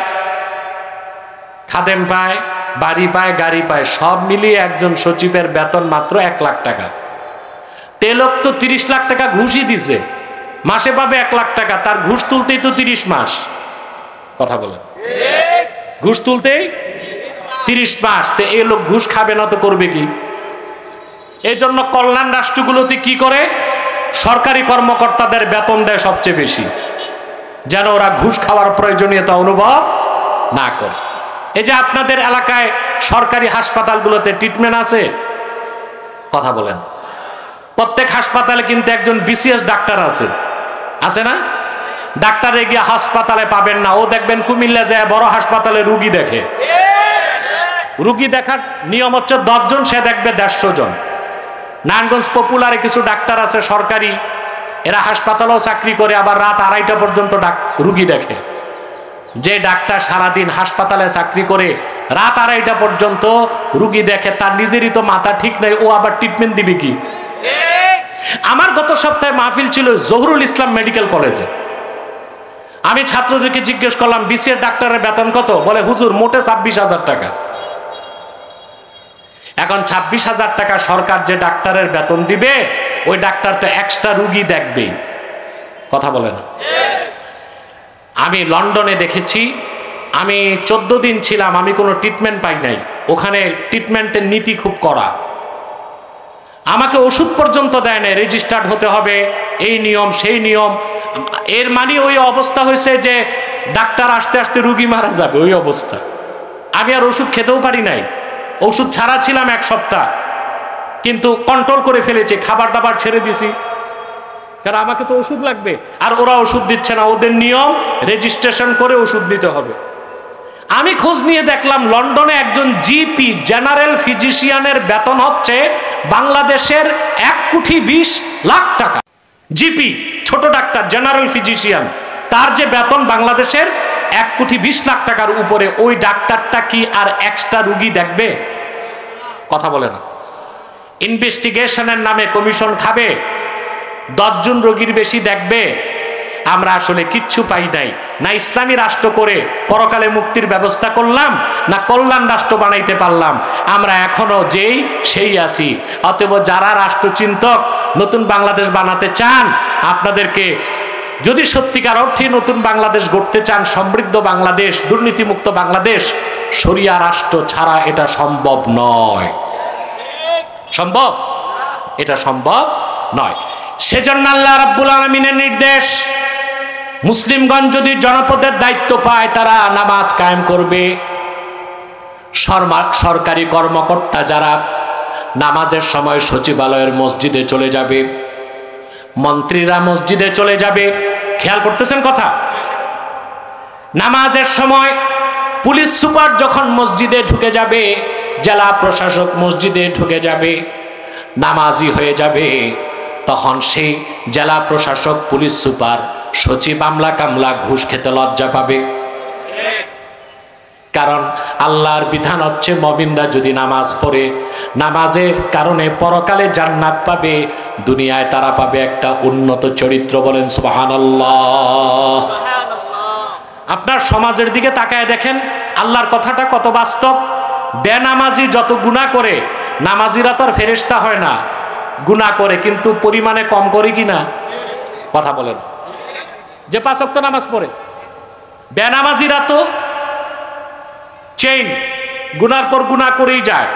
খাদেম পায়, বাড়ি পায়, গাড়ি পায়, সব মিলিয়ে একজন সচিবের বেতন মাত্র 1 লাখ টাকা। তেলক তো 30 লাখ টাকা ঘুষই দিছে, মাসে পাবে 1 লাখ টাকা। তার ঘুষ তুলতেই তো 30 মাস। কথা বলেন, ঘুষ তুলতেই 30 মাস, তো এই লোক ঘুষ খাবে না তো করবে কি? এই জন্য কল্যাণ রাষ্ট্রগুলোতে কি করে, সরকারি কর্মকর্তাদের বেতন দেয় সবচেয়ে বেশি, যেন ওরা ঘুষ খাওয়ার প্রয়োজনীয়তা অনুভব না করে। এই যে আপনাদের এলাকায় সরকারি হাসপাতালগুলোতে ট্রিটমেন্ট আছে, কথা বলেন, প্রত্যেক হাসপাতালে কিন্তু একজন বিসিএস ডাক্তার আছে না? ডাক্তারে গিয়ে হাসপাতালে পাবেন না, ও দেখবেন কুমিল্লা যায় বড় হাসপাতালে রুগী দেখে। রুগী দেখার নিয়ম হচ্ছে 10 জন, সে দেখবে 150 জন। নারায়ণগঞ্জ পপুলারে কিছু ডাক্তার আছে সরকারি, এরা হাসপাতালেও চাকরি করে, আবার রাত 2:30 পর্যন্ত রুগী দেখে। যে ডাক্তার সারাদিন হাসপাতালে চাকরি করে রাত 2:30 পর্যন্ত রুগী দেখে, তার নিজেরই তো মাথা ঠিক নাই, ও আবার ট্রিটমেন্ট দিবে কি? আমার গত সপ্তাহে মাহফিল ছিল জহুরুল ইসলাম মেডিকেল কলেজে। আমি ছাত্রদেরকে জিজ্ঞেস করলাম বিসিএস ডাক্তারের বেতন কত? বলে হুজুর মোটে 26,000 টাকা। এখন 26,000 টাকা সরকার যে ডাক্তারের বেতন দিবে, ওই ডাক্তার তো এক্সট্রা রুগী দেখবেই, কথা বলে না? আমি লন্ডনে দেখেছি, আমি 14 দিন ছিলাম, আমি কোনো ট্রিটমেন্ট পাই নাই। ওখানে ট্রিটমেন্টের নীতি খুব কড়া, আমাকে ওষুধ পর্যন্ত দেয় না, রেজিস্টার্ড হতে হবে, এই নিয়ম সেই নিয়ম। এর মানে ওই অবস্থা হয়েছে যে ডাক্তার আসতে আসতে রুগী মারা যাবে, ওই অবস্থা। আমি আর ওষুধ খেতেও পারি নাই, ওষুধ ছাড়া ছিলাম 1 সপ্তাহ, কিন্তু কন্ট্রোল করে ফেলেছি, খাবার দাবার ছেড়ে দিছি, কারণ আমাকে তো ওষুধ লাগবে। আর ওরা ওষুধ দিচ্ছে না, ওদের নিয়ম রেজিস্ট্রেশন করে ওষুধ দিতে হবে। আমি খোঁজ নিয়ে দেখলাম লন্ডনে একজন জিপি জেনারেল ফিজিশিয়ানের বেতন হচ্ছে বাংলাদেশের 1,20,00,000 টাকা। জিপি ছোট ডাক্তার, জেনারেল ফিজিশিয়ান, তার যে বেতন বাংলাদেশের 1,20,00,000 টাকার উপরে। ওই ডাক্তারটা কি আর এক্সট্রা রুগী দেখবে? কথা বলে না। ইনভেস্টিগেশনের নামে কমিশন খাবে, 10 জন রোগীর বেশি দেখবে। আমরা আসলে কিচ্ছু পাই নাই, না ইসলামী রাষ্ট্র করে পরকালে মুক্তির ব্যবস্থা করলাম, না কল্যাণ রাষ্ট্র বানাইতে পারলাম। আমরা এখনো যেই সেই আছি। অতএব যারা রাষ্ট্রচিন্তক নতুন বাংলাদেশ বানাতে চান, আপনাদেরকে যদি সত্যিকার অর্থে নতুন বাংলাদেশ গড়তে চান, সমৃদ্ধ বাংলাদেশ, দুর্নীতিমুক্ত বাংলাদেশ, শরিয়া রাষ্ট্র ছাড়া এটা সম্ভব নয়। সম্ভব? এটা সম্ভব নয়। সেজন্য আল্লাহ রাব্বুল আলামিনের নির্দেশ, মুসলিমগণ যদি জনপদের দায়িত্ব পায় তারা নামাজ কায়েম করবে। সরকারি কর্মকর্তা যারা নামাজের সময় সচিবালয়ের মসজিদে চলে যাবে, মন্ত্রীরা মসজিদে চলে যাবে। খেয়াল করতেছেন কথা? নামাজের সময় পুলিশ সুপার যখন মসজিদে ঢুকে যাবে, জেলা প্রশাসক মসজিদে ঢুকে যাবে, নামাজি হয়ে যাবে, তখন সেই জেলা প্রশাসক, পুলিশ সুপার, সচিব, আমলা কামলা ঘুষ খেতে লজ্জা পাবে। কারণ আল্লাহর বিধান হচ্ছে মুমিনরা যদি নামাজ পড়ে, নামাজের কারণে পরকালে জান্নাত পাবে, দুনিয়ায় তারা পাবে একটা উন্নত চরিত্র। বলেন সুবহানাল্লাহ। আপনার সমাজের দিকে তাকায় দেখেন আল্লাহর কথাটা কত বাস্তব। বেনামাজি যত গুনাহ করে, নামাজিরা তো আর ফেরেশতা হয় না, গুনাহ করে কিন্তু পরিমাণে কম করে কিনা? কথা বলেন। যে 5 ওয়াক্ত নামাজ পড়ে, বেনামাজিরা তো চেইন, গুনার পর গুনাহ করেই যায়,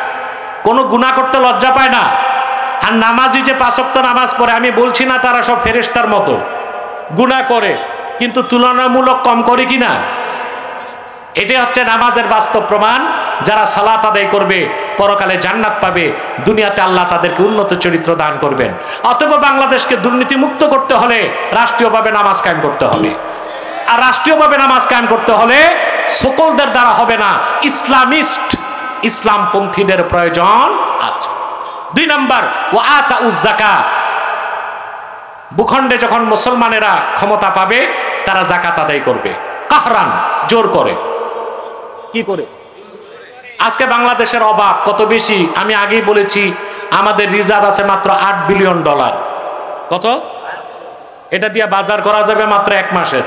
কোনো গুনাহ করতে লজ্জা পায় না। আর নামাজি যে 5 ওয়াক্ত নামাজ পড়ে, আমি বলছি না তারা সব ফেরেশতার মতো, গুনাহ করে কিন্তু তুলনামূলক কম করে কিনা? এটাই হচ্ছে নামাজের বাস্তব প্রমাণ। যারা সালাত আদায় করবে পরকালে জান্নাত পাবে, দুনিয়াতে আল্লাহ তাদেরকে উন্নত চরিত্র দান করবেন। অতএব বাংলাদেশকে দুর্নীতি মুক্ত করতে হলে রাষ্ট্রীয়ভাবে নামাজ কায়েম করতে হবে। আর রাষ্ট্রীয়ভাবে নামাজ কায়েম করতে হলে সকলদের দ্বারা হবে না, ইসলামিস্ট, ইসলামপন্থীদের প্রয়োজন আছে। 2 নম্বর, ওয়া আতাউজ যাকাত। ভূখণ্ডে যখন মুসলমানেরা ক্ষমতা পাবে তারা যাকাত আদায় করবে, কাহরান, জোর করে। কি করে? আজকে বাংলাদেশের অভাব কত বেশি, আমি আগেই বলেছি, আমাদের রিজার্ভ আছে মাত্র $8 বিলিয়ন। কত? এটা দিয়ে বাজার করা যাবে মাত্র 1 মাসের।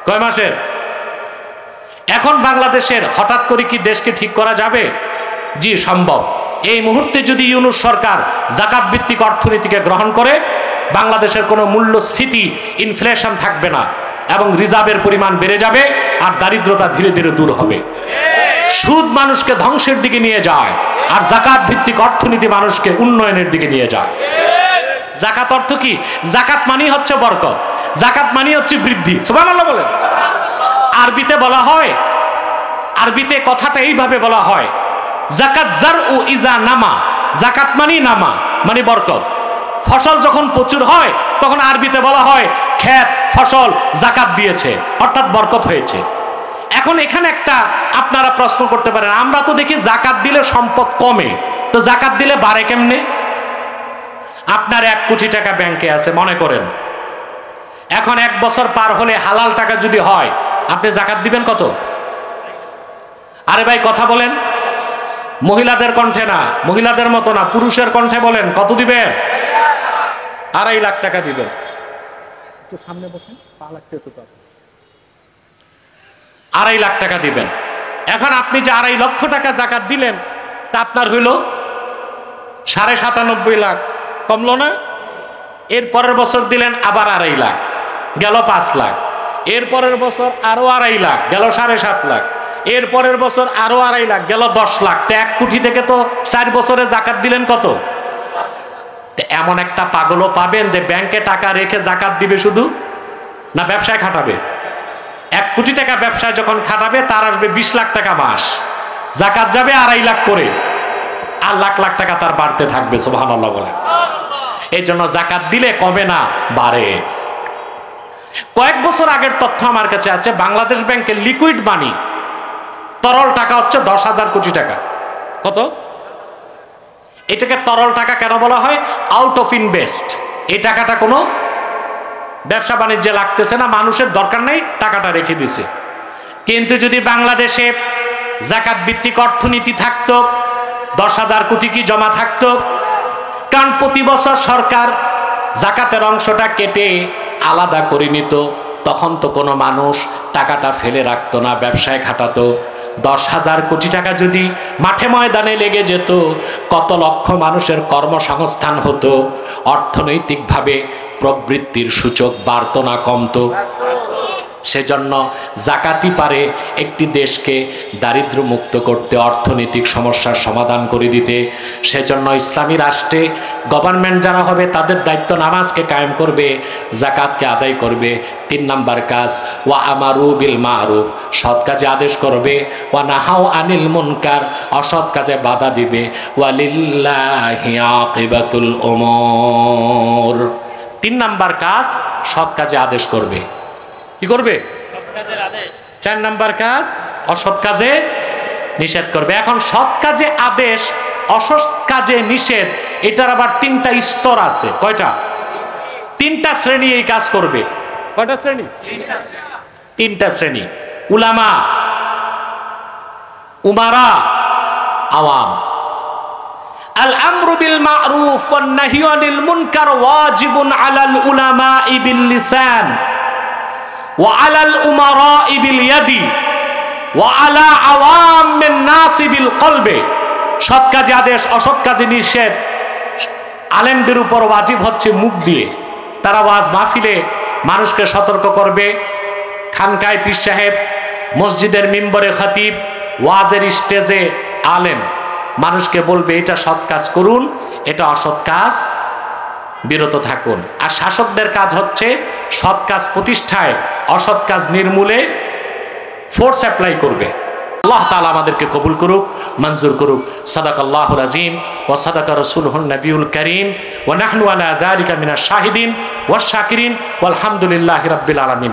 কয় মাসের? এখন বাংলাদেশের হঠাৎ করে কি দেশকে ঠিক করা যাবে? জি সম্ভব। এই মুহূর্তে যদি ইউনূস সরকার যাকাত ভিত্তিক অর্থনীতিকে গ্রহণ করে, বাংলাদেশের কোনো মূল্যস্ফীতি, ইনফ্লেশন থাকবে না এবং রিজার্ভের পরিমাণ বেড়ে যাবে আর দারিদ্রতা ধীরে ধীরে দূর হবে। সুদ মানুষকে ধ্বংসের দিকে নিয়ে যায়, আর যাকাত ভিত্তিক অর্থনীতি মানুষকে উন্নয়নের দিকে নিয়ে যায়। যাকাত অর্থ কি? যাকাত মানে হচ্ছে বরকত, যাকাত মানে হচ্ছে বৃদ্ধি। সুবহানাল্লাহ বলে। আরবিতে বলা হয়, আরবিতে কথাটা এইভাবে বলা হয়, যাকাত জারউ ইজা নামা, যাকাত মানে নামা মানে বরকত। ফসল যখন প্রচুর হয় তখন আরবিতে বলা হয় ক্ষেত ফসল যাকাত দিয়েছে, অর্থাৎ বরকত হয়েছে। এখন এখানে একটা আপনারা প্রশ্ন করতে পারেন, আমরা তো দেখি যাকাত দিলে সম্পদ কমে, তো যাকাত দিলে বাড়ে কেমনে? আপনার 1 কোটি টাকা ব্যাংকে আছে মনে করেন, এখন 1 বছর পার হলে হালাল টাকা যদি হয়, আপনি যাকাত দিবেন কত? আরে ভাই কথা বলেন, মহিলাদের কণ্ঠে না, মহিলাদের মতো না, পুরুষের কণ্ঠে বলেন, কত দিবেন? 2.5 লাখ টাকা দিবেন। একটু সামনে বসেন, পা লাগতেছে তো। 2.5 লাখ টাকা দিবেন। এখন আপনি যে 2.5 লক্ষ টাকা যাকাত দিলেন, তা আপনার হইল 97.5 লাখ, কমলো না? এর পরের বছর দিলেন আবার 2.5 লাখ, গেল 5 লাখ। এর পরের বছর আরো 2.5 লাখ, গেল 7.5 লাখ। এর পরের বছর আরো 2.5 লাখ, গেল 10 লাখ। তো 1 কোটি থেকে তো 4 বছরে যাকাত দিলেন কত? এমন একটা পাগলও পাবেন যে ব্যাংকে টাকা রেখে যাকাত দিবে শুধু, না ব্যবসায় খাটাবে? 1 কোটি টাকা ব্যবসায় যখন খাটাবে তার আসবে 20 লাখ টাকা মাস, যাকাত যাবে 2.5 লাখ করে, আর লাখ লাখ টাকা তার বাড়তে থাকবে। সুবহানাল্লাহ বলে। এই জন্য যাকাত দিলে কমে না, বাড়ে। কয়েক বছর আগের তথ্য আমার কাছে আছে, বাংলাদেশ ব্যাংকের লিকুইড মানি, তরল টাকা হচ্ছে 10,000 কোটি টাকা। কত? এটাকে তরল টাকা কেন বলা হয়? Out of invest. এই টাকাটা কোনো ব্যবসা বাণিজ্যে লাগতেছে না, মানুষের দরকার নেই, টাকাটা রেখে দিছে। কিন্তু যদি বাংলাদেশে যাকাত ভিত্তিক অর্থনীতি থাকতো, 10,000 কোটি কি জমা থাকতো? কারণ প্রতি বছর সরকার যাকাতের অংশটা কেটে আলাদা করে নিত, তখন তো কোনো মানুষ টাকাটা ফেলে রাখতো না, ব্যবসায় খাটাতো। 10,000 কোটি টাকা যদি মাঠে ময়দানে লেগে যেত, কত লক্ষ মানুষের কর্মসংস্থান হতো, অর্থনৈতিকভাবে প্রবৃত্তির সূচক বাড়তো না, কমতো? সেজন্য যাকাতই পারে একটি দেশকে দারিদ্র্য মুক্ত করতে, অর্থনৈতিক সমস্যার সমাধান করে দিতে। সেজন্য ইসলামী রাষ্ট্রে গভর্নমেন্ট যারা হবে তাদের দায়িত্ব নামাজকে কায়েম করবে, যাকাতকে আদায় করবে। 3 নাম্বার কাজ, ওয়া আমারু বিল মারুফ, সৎ কাজে আদেশ করবে, ওয়া নাহাউ আনিল মুনকার, অসৎ কাজে বাধা দিবে, ওয়া লিল্লাহি আকিবাতুল উমুর। 3 নাম্বার কাজ, সৎ কাজে আদেশ করবে। কি করবে? 4 নাম্বার কাজ, অসৎ কাজে নিষেধ করবে। এখন সৎ কাজে আদেশ, অসৎ কাজে নিষেধ, এটার আবার 3টা স্তর আছে। কয়টা? 3টা শ্রেণী এই কাজ করবে। কয়টা শ্রেণী? 3টা শ্রেণী। উলামা, উমারা, আওয়াম। আল আমরু বিল মারুফ ওয়ান নাহয়ু আনিল মুনকার ওয়াজিবুন আলাল উলামাই বিল লিসান ওয়া আলাল উমারাই বিল ইয়াদি ওয়া আলা আওয়ামিন নাসি বিল কলবে। সৎ কাজে আদেশ, অসৎ কাজে নিষেধ আলেমদের উপর ওয়াজিব হচ্ছে মুখ দিয়ে। তারা ওয়াজ মাহফিলে মানুষকে সতর্ক করবে, খানকায় পীর সাহেব, মসজিদের মিম্বরে খতিব, ওয়াজের স্টেজে আলেম মানুষকে বলবে এটা সৎ কাজ করুন, এটা অসৎ কাজ বিরত থাকুন। আর শাসকদের কাজ হচ্ছে সৎ কাজ প্রতিষ্ঠায়, অসৎ কাজ নির্মূলে ফোর্স অ্যাপ্লাই করবে। আল্লাহ তাআলা আমাদেরকে কবুল করুক, মঞ্জুর করুক। সাদাকাল্লাহুল আযীম ওয়া সাদাকা রাসূলুহুন নবিয়ুল কারীম ওয়া নাহনু আলা যালিকা মিনাশ শাহিদিন ওয়াশ শাকিরিন ওয়াল হামদুলিল্লাহি রাব্বিল আলামিন।